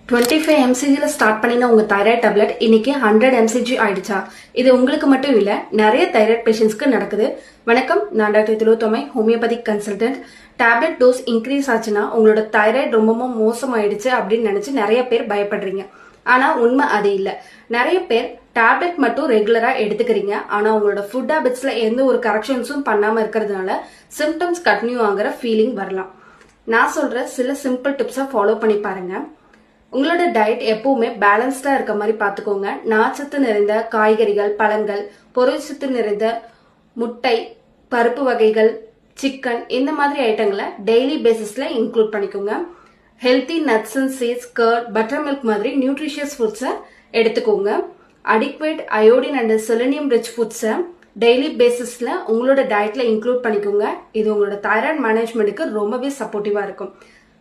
25 mcg start பண்ணின உங்க thyroid tablet இன்னைக்கு 100 mcg ஆயிடுச்சா? இது உங்களுக்கு மட்டும் இல்ல, நிறைய தைராய்டு பேஷண்ட்ஸ்க்கு நடக்குது. வணக்கம், நான் doctor Tilottama, homeopathic consultant. Tablet dose increase ஆச்சுன்னா உங்களோட தைராய்டு ரொம்பவும் மோசமாயிடுச்சு அப்படின்னு நினைச்சு நிறைய பேர் பயப்படுறீங்க. ஆனா உண்மை அது இல்ல. நிறைய பேர் டேப்லெட் மட்டும் ரெகுலரா எடுத்துக்கிறீங்க. ஆனா உங்களோட ஃபுட் ஹேபிட்ஸ்ல எந்த ஒரு கரெக்ஷன்ஸும் பண்ணாம இருக்கிறதுனால சிம்டம்ஸ் கண்டினியூ ஆகிற ஃபீலிங் வரலாம். நான் சொல்ற சில சிம்பிள் டிப்ஸை ஃபாலோ பண்ணி பாருங்க. உங்களோட டயட் எப்பவுமே பேலன்ஸ்டா இருக்க மாதிரி பாத்துக்கோங்க. நார்ச்சத்து நிறைந்த காய்கறிகள், பழங்கள், புரதச்சத்து நிறைந்த முட்டை, பருப்பு வகைகள், சிக்கன், இந்த மாதிரி ஐட்டங்களை டெய்லி பேசிஸ்ல இன்க்ளூட் பண்ணிக்கோங்க. Healthy nuts and seeds, curd, buttermilk மாதிரி நியூட்ரிஷியஸ் ஃபுட்ஸை எடுத்துக்கோங்க. Adequate iodine and selenium rich ஃபுட்ஸை டெய்லி பேசிஸ்ல உங்களோட டயட்ல இன்க்ளூட் பண்ணிக்கோங்க. இது உங்களோட தைராய்டு மேனேஜ்மெண்ட்டுக்கு ரொம்பவே சப்போர்ட்டிவா இருக்கும்.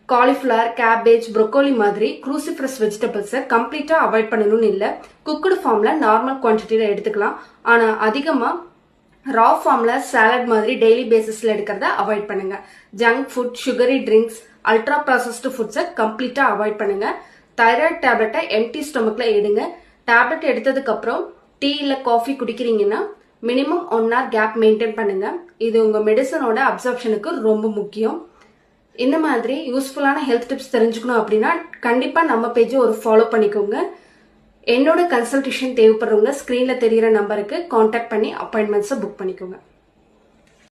காலிஃபிளவர், கேபேஜ், ப்ரொக்கோலி மாதிரி க்ரூசிஃபரஸ் வெஜிடபிள்ஸை கம்ப்ளீட்டா அவாய்ட் பண்ணணும்னு இல்லை. குக்குடு ஃபார்ம்ல நார்மல் குவான்டிட்டியில எடுத்துக்கலாம். ஆனா அதிகமா ரா ஃபார்ம்ல சாலட் மாதிரி டெய்லி பேசிஸ்ல எடுக்கிறத அவாய்ட் பண்ணுங்க. Junk food, sugary drinks, ultra processed ஃபுட்ஸை கம்ப்ளீட்டா அவாய்ட் பண்ணுங்க. தைராய்டு டேப்லெட்டை எம்டி ஸ்டொமக்ல எடுங்க. டேப்லெட் எடுத்ததுக்கு அப்புறம் டீ இல்ல காஃபி குடிக்கிறீங்கன்னா மினிமம் 1 hour கேப் மெயின்டைன் பண்ணுங்க. இது உங்க மெடிசனோட அப்சர்ப்ஷனுக்கு ரொம்ப முக்கியம். இந்த மாதிரி யூஸ்ஃபுல்லான ஹெல்த் டிப்ஸ் தெரிஞ்சுக்கணும் அப்படின்னா கண்டிப்பா நம்ம பேஜை ஒரு ஃபாலோ பண்ணிக்கோங்க. என்னோட கன்சல்டேஷன் தேவைப்படுறவங்க ஸ்கிரீன்ல தெரியிற நம்பருக்கு கான்டாக்ட் பண்ணி அப்பாயின்மெண்ட்ஸை புக் பண்ணிக்கோங்க.